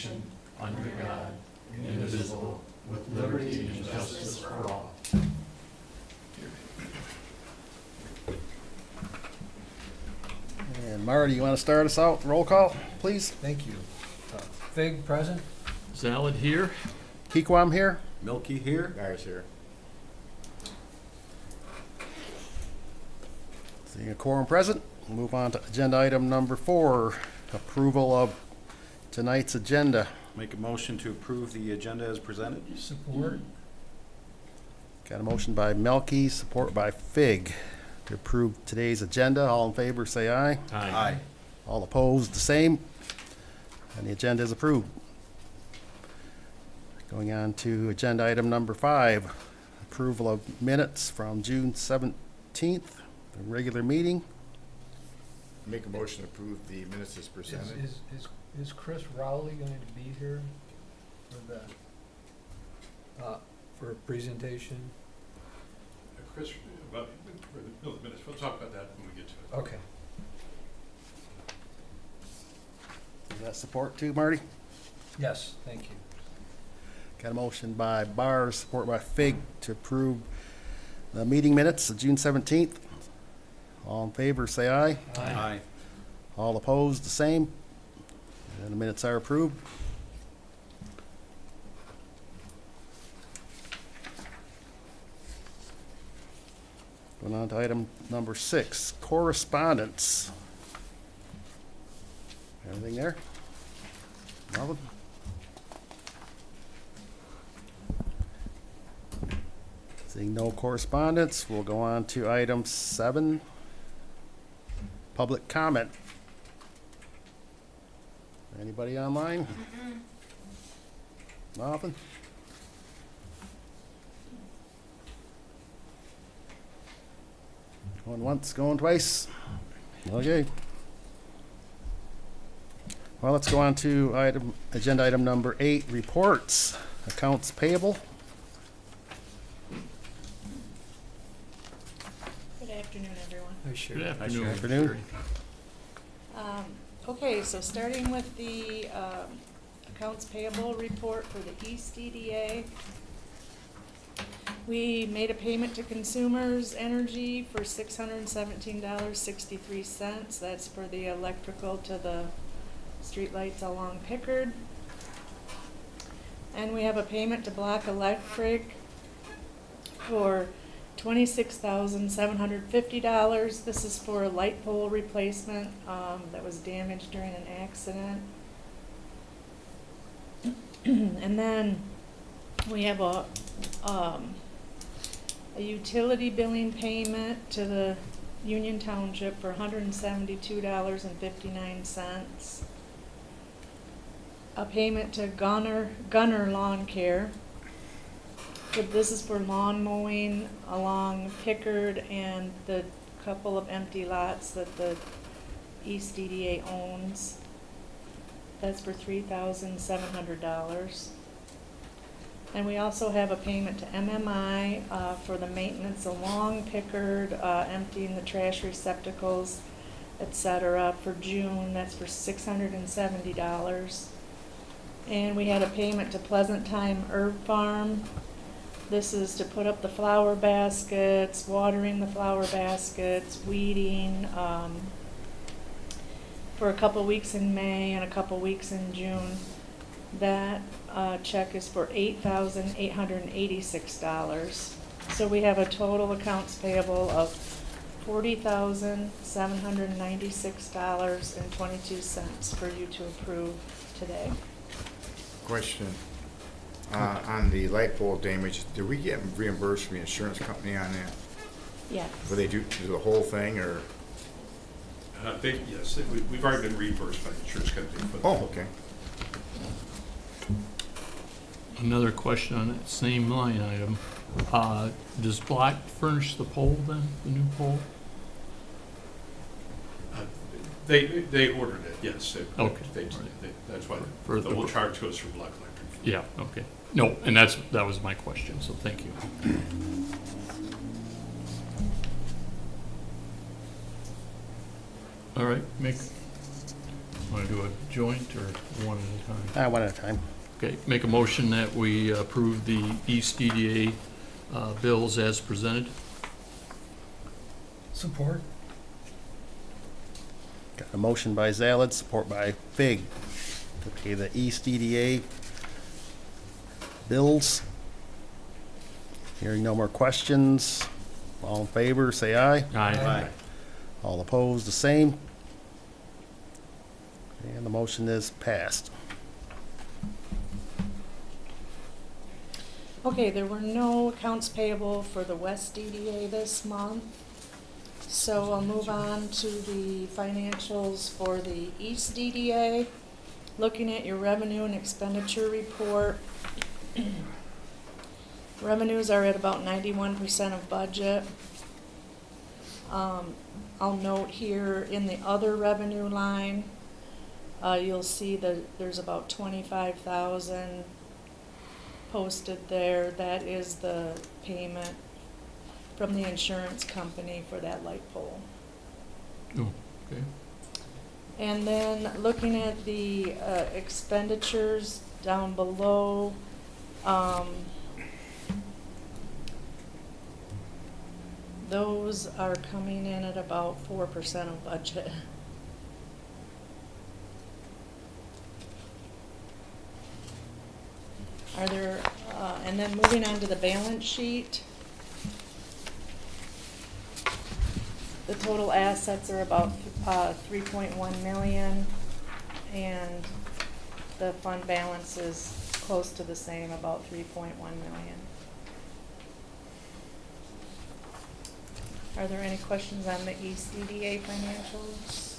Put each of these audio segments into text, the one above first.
nation, under God, indivisible, with liberty and justice for all. And Marty, you want to start us out? Roll call, please. Thank you. Fig, present? Salad here. Keequam here. Milky here. Guys here. Seeing a quorum present, we'll move on to agenda item number 4, approval of tonight's agenda. Make a motion to approve the agenda as presented. Support? Got a motion by Melky, support by Fig to approve today's agenda. All in favor, say aye. Aye. All opposed, the same. And the agenda is approved. Going on to agenda item number 5, approval of minutes from June 17th, the regular meeting. Make a motion to approve the minutes as presented. Is Chris Rowley going to be here for a presentation? Chris, about the minutes, we'll talk about that when we get to it. Okay. Is that support too, Marty? Yes, thank you. Got a motion by Bars, support by Fig to approve the meeting minutes of June 17th. All in favor, say aye. Aye. All opposed, the same. And the minutes are approved. Going on to item number 6, correspondence. Anything there? Nothing? Seeing no correspondence, we'll go on to item 7, public comment. Anybody online? Nothing? Going once, going twice? Okay. Well, let's go on to agenda item number 8, reports, accounts payable. Good afternoon, everyone. Sure. Good afternoon. Afternoon. Okay, so starting with the accounts payable report for the East EDA. We made a payment to Consumers Energy for $617.63. That's for the electrical to the streetlights along Pickard. And we have a payment to Black Electric for $26,750. This is for a light pole replacement that was damaged during an accident. And then we have a utility billing payment to the Union Township for $172.59. A payment to Gunner Lawn Care. This is for lawn mowing along Pickard and the couple of empty lots that the East DDA owns. That's for $3,700. And we also have a payment to MMI for the maintenance along Pickard, emptying the trash receptacles, etc. for June. That's for $670. And we had a payment to Pleasant Time Herb Farm. This is to put up the flower baskets, watering the flower baskets, weeding, for a couple weeks in May and a couple weeks in June. That check is for $8,886. So we have a total accounts payable of $40,796.22 for you to approve today. Question. On the light pole damage, do we get reimbursed from the insurance company on that? Yes. Will they do the whole thing, or? Yes, we've already been reimbursed by the insurance company for that. Oh, okay. Another question on that same line item. Does Black furnish the pole then, the new pole? They ordered it, yes. Okay. That's why For the the- whole charge goes for Black Electric. Yeah, okay. No, and that was my question, so thank you. All right, Want to do a joint or one at a time? One at a time. Okay, make a motion that we approve the East DDA bills as presented. Support? Got a motion by Zalid, support by Fig, to pay the East DDA bills. Hearing no more questions, all in favor, say aye. Aye. All opposed, the same. And the motion is passed. Okay, there were no accounts payable for the West DDA this month. So I'll move on to the financials for the East DDA. Looking at your revenue and expenditure report. Revenues are at about 91% of budget. I'll note here in the other revenue line, you'll see that there's about 25,000 posted there. That is the payment from the insurance company for that light pole. Oh, okay. And then looking at the expenditures down below, those are coming in at about 4% of budget. Are there, and then moving on to the balance sheet. The total assets are about 3.1 million, and the fund balance is close to the same, about 3.1 million. Are there any questions on the East DDA financials?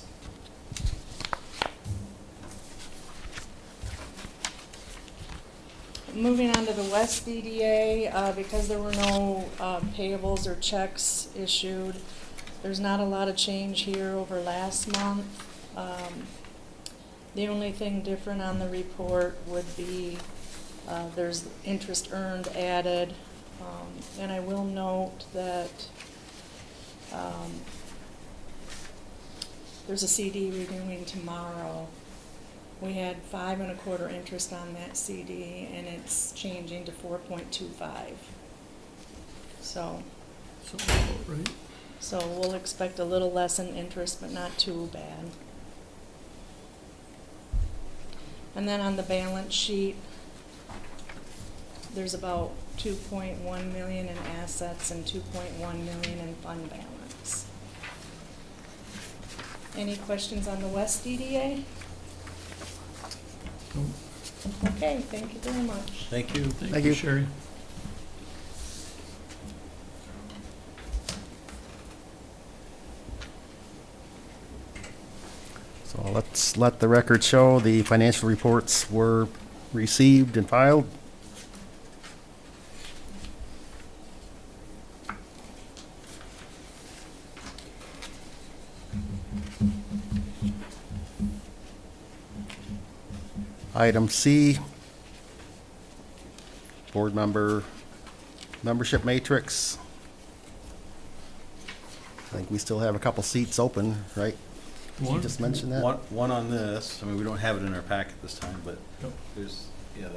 Moving on to the West DDA, because there were no payables or checks issued, there's not a lot of change here over last month. The only thing different on the report would be there's interest earned added. And I will note that there's a CD renewing tomorrow. We had 5 1/4 interest on that CD, and it's changing to 4.25. So Right. we'll expect a little less in interest, but not too bad. And then on the balance sheet, there's about 2.1 million in assets and 2.1 million in fund balance. Any questions on the West DDA? Oh, Okay, thank you very much. Thank you. Thank you, you. Sherry. So let's let the record show the financial reports were received and filed. Item C, board member membership matrix. I think we still have a couple seats open, right? Did you One? just mention that? One on this, I mean, we don't have it in our packet this time, but Yep. there's,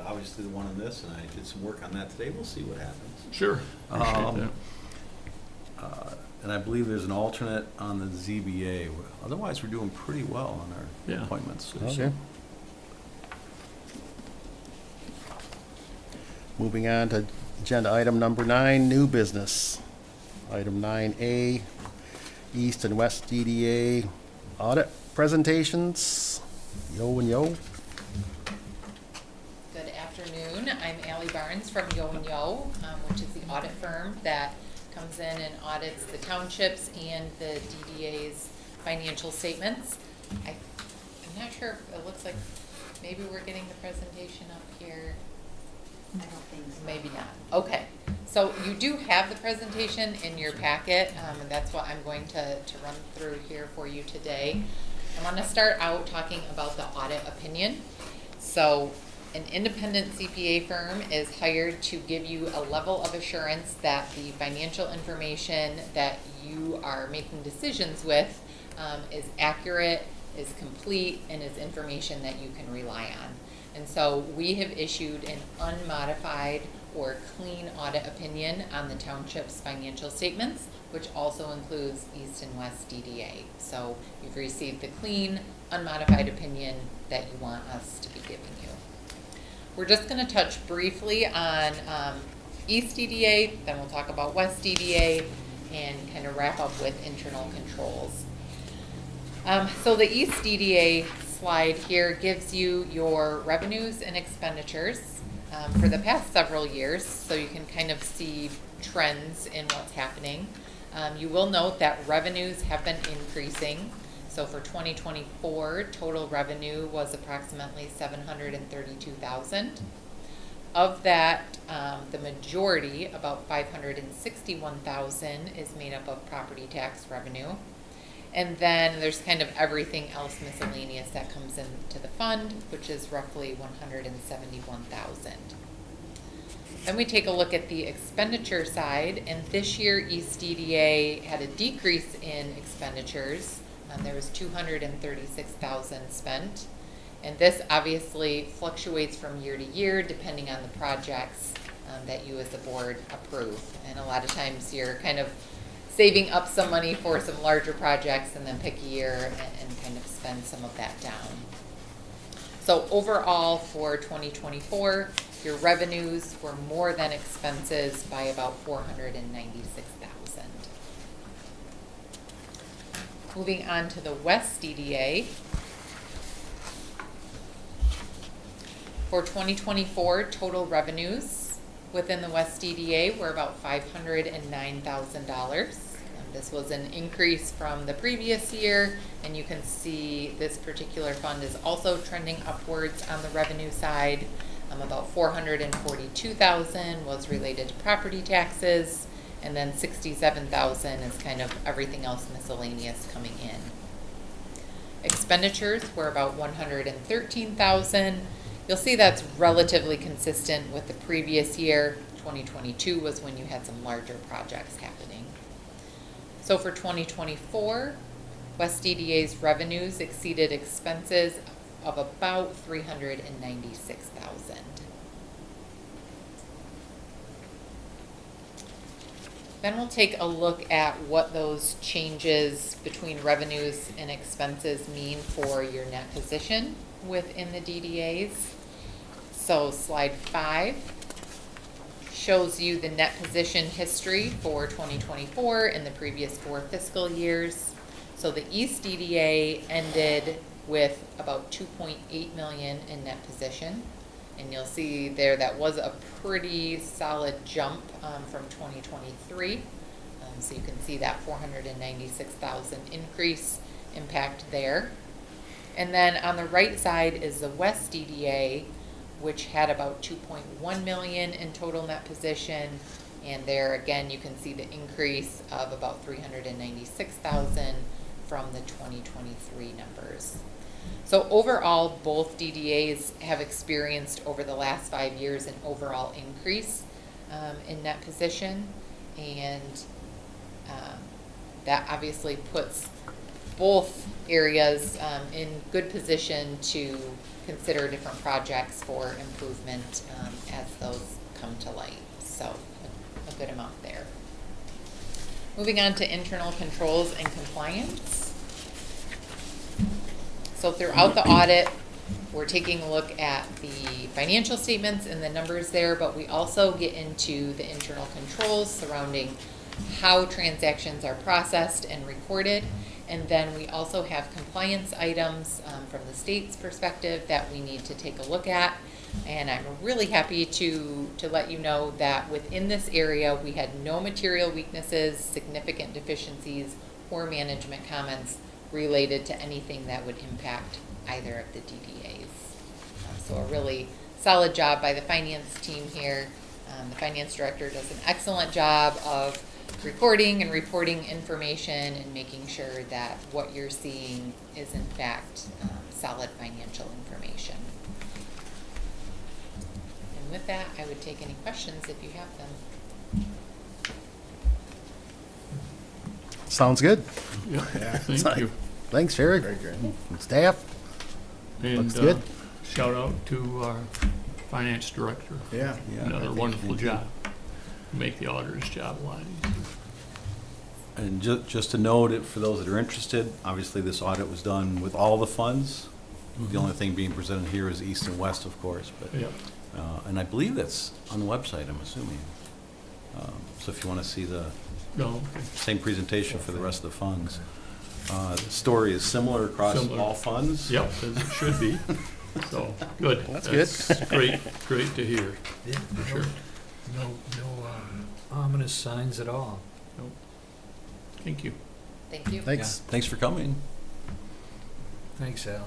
obviously the one on this, and I did some work on that today. We'll see what happens. Sure. Appreciate Um, that. And I believe there's an alternate on the ZBA. Otherwise, we're doing pretty well on our Yeah. appointments. Okay. Moving on to agenda item number 9, new business. Item 9A, East and West DDA audit presentations. Yo and yo. Good afternoon. I'm Allie Barnes from Yo and Yo, which is the audit firm that comes in and audits the townships and the DDA's financial statements. I'm not sure, it looks like maybe we're getting the presentation up here. I don't think so. Maybe not. Okay. So you do have the presentation in your packet, and that's what I'm going to run through here for you today. I want to start out talking about the audit opinion. So an independent CPA firm is hired to give you a level of assurance that the financial information that you are making decisions with is accurate, is complete and is information that you can rely on. And so we have issued an unmodified or clean audit opinion on the township's financial statements, which also includes East and West DDA. So you've received the clean, unmodified opinion that you want us to be giving you. We're just going to touch briefly on East DDA, then we'll talk about West DDA, and kind of wrap up with internal controls. So the East DDA slide here gives you your revenues and expenditures for the past several years, so you can kind of see trends in what's happening. You will note that revenues have been increasing. So for 2024, total revenue was approximately $732,000. Of that, the majority, about $561,000, is made up of property tax revenue. And then there's kind of everything else miscellaneous that comes into the fund, which is roughly $171,000. Then we take a look at the expenditure side, and this year East DDA had a decrease in expenditures. There was $236,000 spent, and this obviously fluctuates from year to year depending on the projects that you as the board approve. And a lot of times you're kind of saving up some money for some larger projects and then pick a year and kind of spend some of that down. So overall for 2024, your revenues were more than expenses by about $496,000. Moving on to the West DDA. For 2024, total revenues within the West DDA were about $509,000. This was an increase from the previous year, and you can see this particular fund is also trending upwards on the revenue side. About $442,000 was related to property taxes, and then $67,000 is kind of everything else miscellaneous coming in. Expenditures were about $113,000. You'll see that's relatively consistent with the previous year. 2022 was when you had some larger projects happening. So for 2024, West DDA's revenues exceeded expenses of about $396,000. Then we'll take a look at what those changes between revenues and expenses mean for your net position within the DDAs. So slide 5 shows you the net position history for 2024 and the previous 4 fiscal years. So the East DDA ended with about $2.8 million in net position. And you'll see there that was a pretty solid jump from 2023. So you can see that $496,000 increase impact there. And then on the right side is the West DDA, which had about $2.1 million in total net position. And there again, you can see the increase of about $396,000 from the 2023 numbers. So overall, both DDAs have experienced over the last 5 years an overall increase in net position, and that obviously puts both areas in good position to consider different projects for improvement as those come to light. So a good amount there. Moving on to internal controls and compliance. So throughout the audit, we're taking a look at the financial statements and the numbers there, but we also get into the internal controls surrounding how transactions are processed and recorded. And then we also have compliance items from the state's perspective that we need to take a look at. And I'm really happy to let you know that within this area, we had no material weaknesses, significant deficiencies, or management comments related to anything that would impact either of the DDAs. So a really solid job by the finance team here. The finance director does an excellent job of recording and reporting information and making sure that what you're seeing is in fact solid financial information. And with that, I would take any questions if you have them. Sounds good. Yeah, Yeah. thank you. Thanks, Sherry. Very good. And staff. And, Looks good. Shout out to our finance director. Yeah. Yeah, I Another think wonderful they do. job. Make the auditor's job a lot easier. And just to note it, for those that are interested, obviously this audit was done with all the funds. The only thing being presented here is east and west, of course, but, Yep. and I believe that's on the website, I'm assuming. So if you want to see the No, okay. same presentation for the rest of the funds. The story is similar across Similar. all funds. Yep, as it should be. So, good. That's good. Great to hear, Yeah, for sure. No ominous signs at all. Thank you. Thank you. Thanks. Thanks for coming. Thanks, Ally.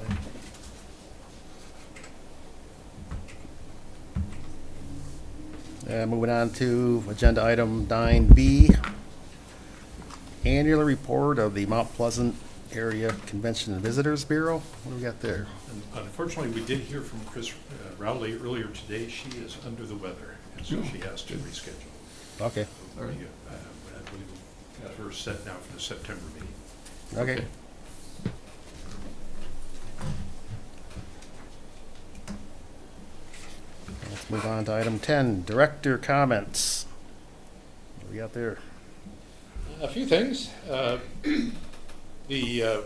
Moving on to agenda item 9B, annual report of the Mount Pleasant Area Convention and Visitors Bureau. What do we got there? And unfortunately, we did hear from Chris Rowley earlier today. She is under the weather, and so she has to reschedule. Okay, All right. I believe we got her set now for the September meeting. okay. Let's move on to item 10, director comments. What do we got there? A few things. The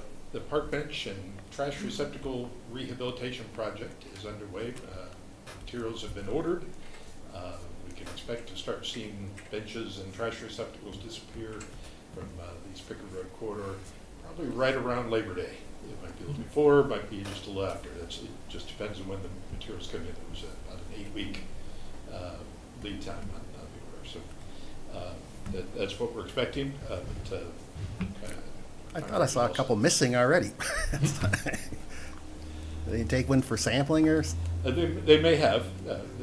park bench and trash receptacle rehabilitation project is underway. Materials have been ordered. We can expect to start seeing benches and trash receptacles disappear from the East Pickard Road corridor probably right around Labor Day. It might be a little before, it might be just a little after. It just depends on when the materials come in. It was about an 8-week lead time on the order. So that's what we're expecting. I thought I saw a couple missing already. Did they take one for sampling or? They may have.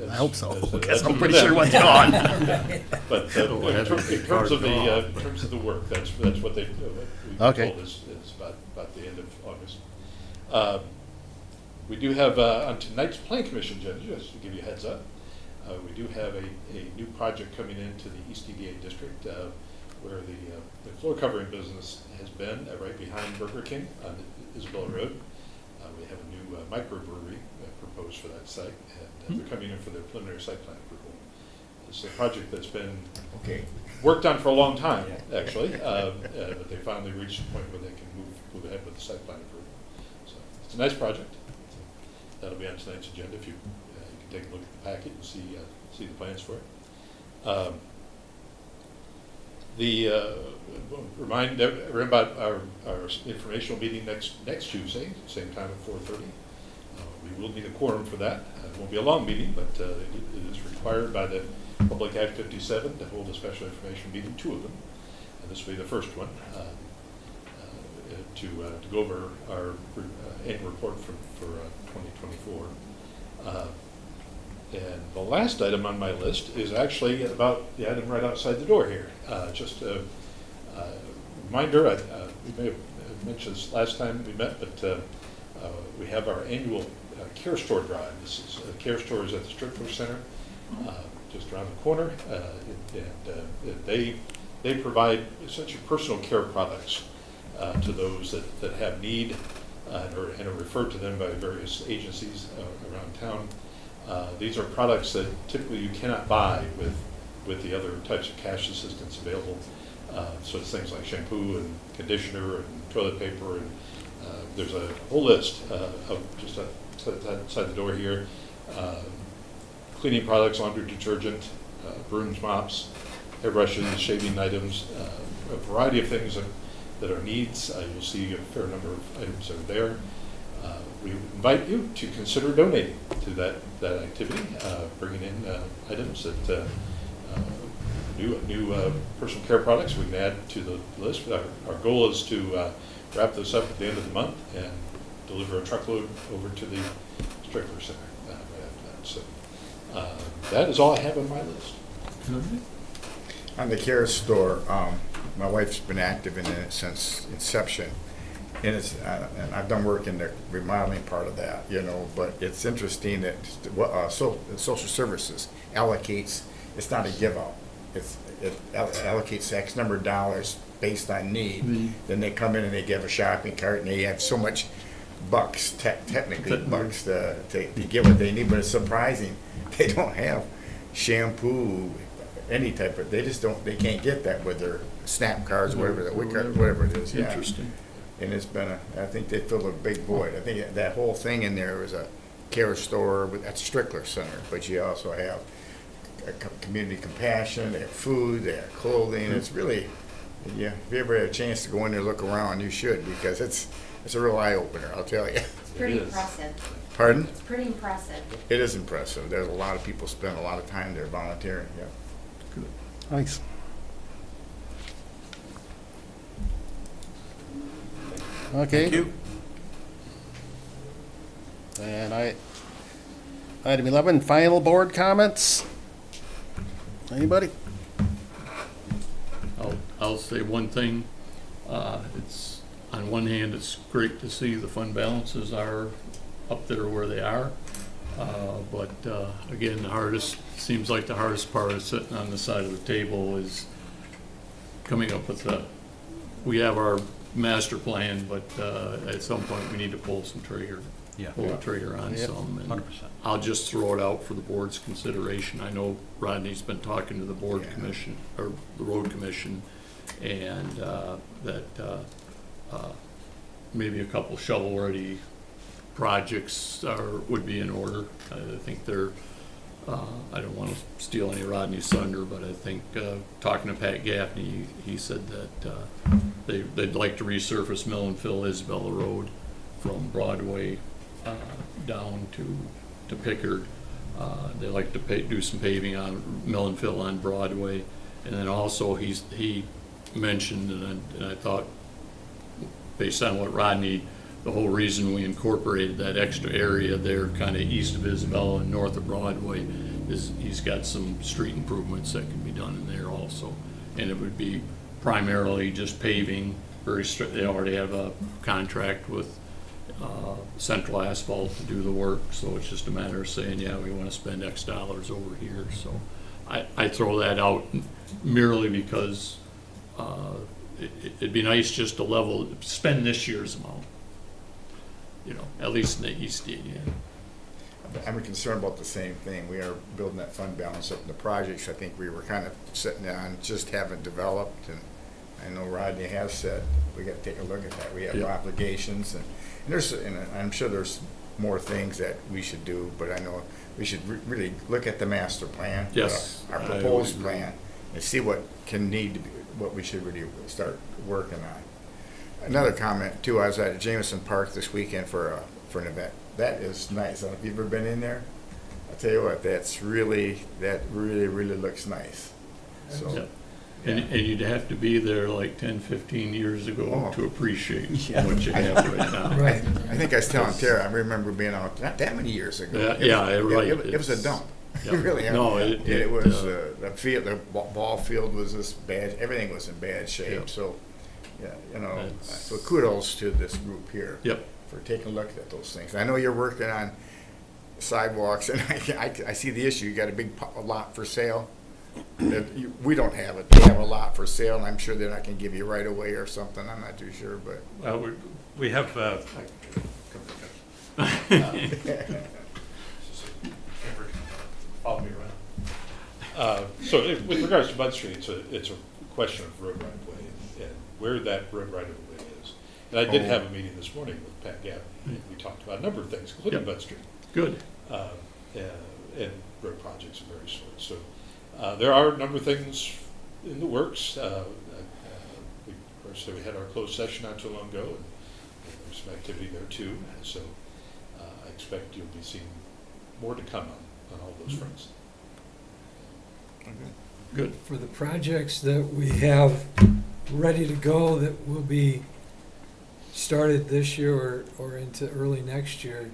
I hope so, that's because up I'm to pretty them. sure one's gone. But in terms of the work, that's what we've been Okay. told is about the end of August. We do have, on tonight's Plan Commission agenda, just to give you a heads up, we do have a new project coming into the East EDA district, where the floor covering business has been, right behind Burger King on Isabella Road. We have a new microbrewery proposed for that site, and they're coming in for their preliminary site plan approval. It's a project that's been Okay. worked on for a long time, actually, but they finally reached a point where they can move ahead with the site plan approval. So it's a nice project. That'll be on tonight's agenda. If you can take a look at the packet and see the plans for it. Remind everyone about our informational meeting next Tuesday, same time at 4:30. We will need a quorum for that. It won't be a long meeting, but it is required by the Public Act 57 to hold a special information meeting, 2 of them, and this will be the first one, to go over our annual report for 2024. And the last item on my list is actually about the item right outside the door here. Just a reminder, we may have mentioned this last time we met, but we have our annual Care Store drive. This is Care Store is at the Strickler Center, just around the corner, and they provide essentially personal care products to those that have need and are referred to them by various agencies around town. These are products that typically you cannot buy with the other types of cash assistance available. So it's things like shampoo and conditioner and toilet paper, and there's a whole list of just outside the door here. Cleaning products, laundry detergent, brooms, mops, hairbrushes, shaving items, a variety of things that are needs. You'll see a fair number of items that are there. We invite you to consider donating to that activity, bringing in items that new personal care products we can add to the list. Our goal is to wrap this up at the end of the month and deliver a truckload over to the Strickler Center right after that. So that is all I have on my list. On the Care Store, my wife's been active in it since inception. And it's, and I've done work in the remodeling part of that, but it's interesting that social services allocates, it's not a give out. it allocates X number of dollars based on need. Then they come in and they give a shopping cart and they have so much bucks, technically bucks to get what they need, but it's surprising. They don't have shampoo, any type of, they can't get that with their SNAP cards, whatever it is, yeah. Interesting. And it's been I think they filled a big void. I think that whole thing in there was a care store at Strickler Center, but you also have community compassion, they have food, they have clothing. It's really, yeah, if you ever have a chance to go in there and look around, you should, because it's a real eye opener, I'll tell you. It's pretty It is. impressive. Pardon? It's pretty impressive. It is impressive. There's a lot of people spend a lot of time there volunteering, yeah. Nice. Okay. Thank you. And item 11, final board comments. Anybody? I'll say one thing. It's, on one hand, it's great to see the fund balances are up there where they are. But again, seems like the hardest part is sitting on the side of the table is coming up with we have our master plan, but at some point we need to pull the trigger on Yep. some. And 100%. I'll just throw it out for the board's consideration. I know Rodney's been talking to the board Yeah. commission, or the road commission, and that maybe a couple shovel-ready projects would be in order. I think they're, I don't want to steal any of Rodney's thunder, but I think, talking to Pat Gaffney, he said that they'd like to resurface Mill and Fill Isabella Road from Broadway down to Pickard. They like to do some paving on Mill and Fill on Broadway. And then also he mentioned, and I thought, based on what Rodney, the whole reason we incorporated that extra area there kind of east of Isabella and north of Broadway is he's got some street improvements that can be done in there also. And it would be primarily just paving, they already have a contract with Central Asphalt to do the work, so it's just a matter of saying, yeah, we want to spend X dollars over here. So I throw that out merely because it'd be nice just to spend this year's amount, at least in the East End. I'm concerned about the same thing. We are building that fund balance up in the projects. I think we were kind of sitting down, just haven't developed, and I know Rodney has said, we got to take a look at that. We have Yep. obligations, and I'm sure there's more things that we should do, but I know we should really look at the master plan. Yes, Our I proposed would agree. plan, and see what can need to be, what we should really start working on. Another comment too, I was at Jameson Park this weekend for an event. That is nice. I don't know if you've ever been in there. I'll tell you what, that really looks nice. So, Yep. And you'd have to be there like 10, 15 years ago Oh. to appreciate Yeah. what you have right now. Right. I think I was telling Tara, I remember being out not that many years ago. Right. It was a dump. Yeah. Really. No, It was, the field, the ball field was this bad, everything was in bad shape, Yep. so, yeah, That's- so kudos to this group here. Yep. For taking a look at those things. I know you're working on sidewalks, and I see the issue, you got a lot for sale. We don't have it, they have a lot for sale, and I'm sure they're not gonna give you right away or something, I'm not too sure, but. Well, we have, follow me around. So with regards to Bud Street, it's a question of road right of way and where that road right of way is. And I did have a meeting this morning with Pat Gaffney. We talked about a number of things, including Yep. Bud Street. Good. And road projects of various sorts. So there are a number of things in the works. Of course, we had our closed session not too long ago, and there's some activity there too. And so I expect you'll be seeing more to come on all those fronts. Good. For the projects that we have ready to go that will be started this year or into early next year,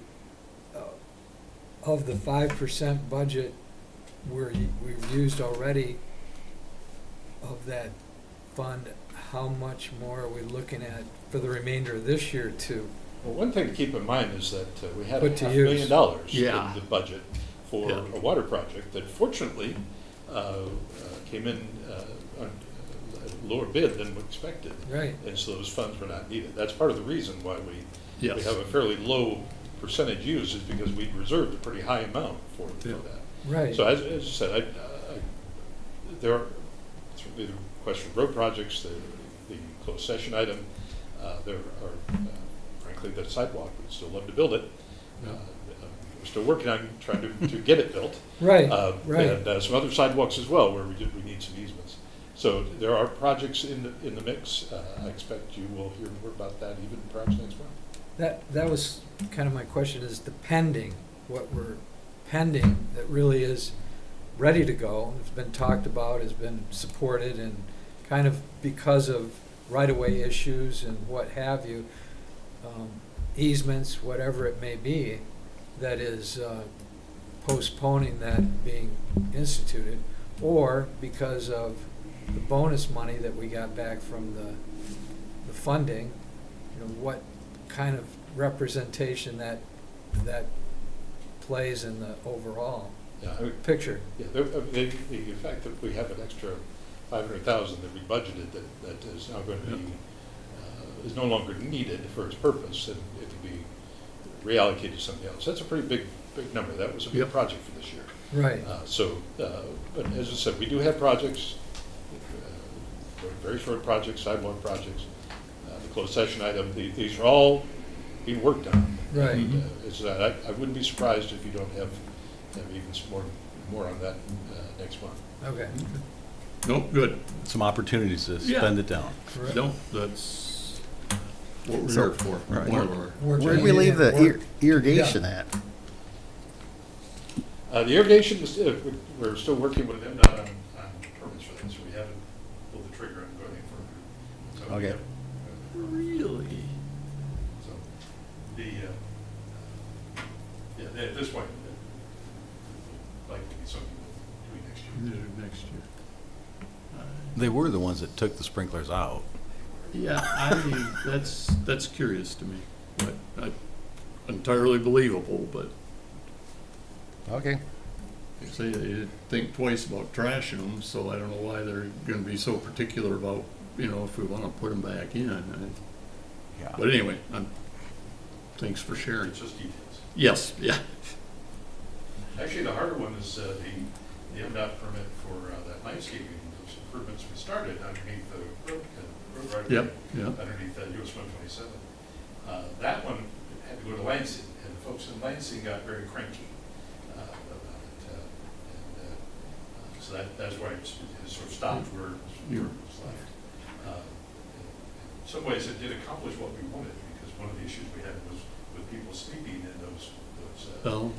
of the 5% budget we've used already of that fund, how much more are we looking at for the remainder of this year too? Well, one thing to keep in mind is that we had Put to $500,000 use. Yeah. in the budget for Yeah. a water project that fortunately came in on a lower bid than we expected. Right. And so those funds were not needed. That's part of the reason why we Yes. have a fairly low percentage used, is because we reserved a pretty high amount for Yeah. that. Right. So as I said, there are certainly the request for road projects, the closed session item. There are, frankly, the sidewalk, we'd still love to build it. We're still working on trying to get it built. Right, right. And some other sidewalks as well, where we need some easements. So there are projects in the mix. I expect you will hear more about that even perhaps next month. That was kind of my question, is the pending, what we're pending that really is ready to go, it's been talked about, has been supported, and kind of because of right-of-way issues and what have you, easements, whatever it may be, that is postponing that being instituted, or because of the bonus money that we got back from the funding, you know, what kind of representation that plays in the overall Yeah, picture. yeah, the fact that we have an extra 500,000 that we budgeted that is now going to be, is no longer needed for its purpose, and it can be reallocated to something else. That's a pretty big number. That was a big Yep. project for this year. Right. But as I said, we do have projects, very short projects, sidewalk projects, the closed session item. These are all being worked on. Right. And, I wouldn't be surprised if you don't have even some more on that next month. Okay. Nope, good. Some opportunities to Yeah. spend it down. Correct. No, that's what we're So- here for. Right. One of our- We're Where did we leave the work. irrigation at? The irrigation, we're still working with them on permits for that, so we haven't pulled the trigger on going any further. So we Okay. have- Really? So, at this point, likely to be something we'll do next year. Next year. They were the ones that took the sprinklers out. Yeah, that's curious to me, but entirely believable, but Okay. you say you think twice about trashing them, so I don't know why they're gonna be so particular about, if we wanna put them back in. Yeah. But anyway, thanks for sharing. It's just details. Yes, yeah. Actually, the harder one is the MDOT permit for that landscaping, those improvements we started underneath the road right away. Yep, yep. Underneath US 127. That one had to go to Lansing, and the folks in Lansing got very cranky about it. So that's why it sort of stopped where it was left. In some ways, it did accomplish what we wanted, because one of the issues we had was with people sleeping in those Well,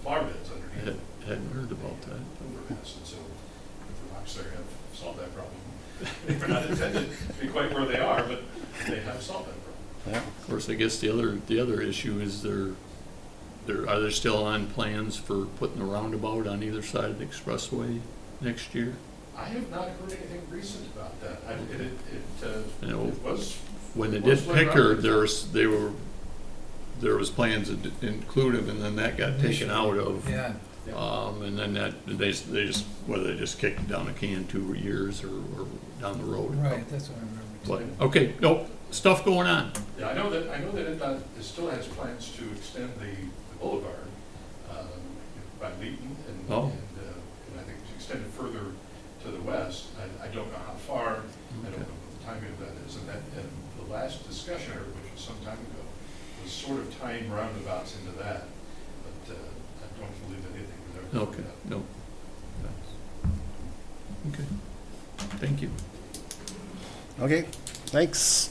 flower beds underneath. hadn't heard about that. Overpass, and so the rocks there have solved that problem. They were not intended to be quite where they are, but they have solved that problem. Yeah. Of course, I guess the other issue is are they still on plans for putting a roundabout on either side of the expressway next year? I have not heard anything recent about that. You know, It was. When they it did was later Picker, on. there was plans to include them, and then that got taken out of. Yeah. And then they just kicked it down a can 2 years or down the road. Right, that's what I remember too. But, okay, nope, stuff going on. Yeah, I know that it still has plans to extend the boulevard by Leeton, and Oh. I think to extend it further to the west. I don't know how far, I don't know what the timing of that is, and the last discussion I heard, which was some time ago, was sort of tying roundabouts into that, but I don't believe that anything was ever. Okay, no. Okay, thank you. Okay, thanks.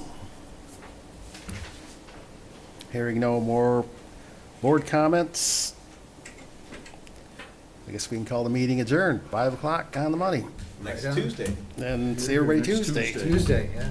Hearing no more board comments, I guess we can call the meeting adjourned, 5 o'clock on the money. Next Right on. Tuesday. And see everybody Next Tuesday. Tuesday. Tuesday, yeah.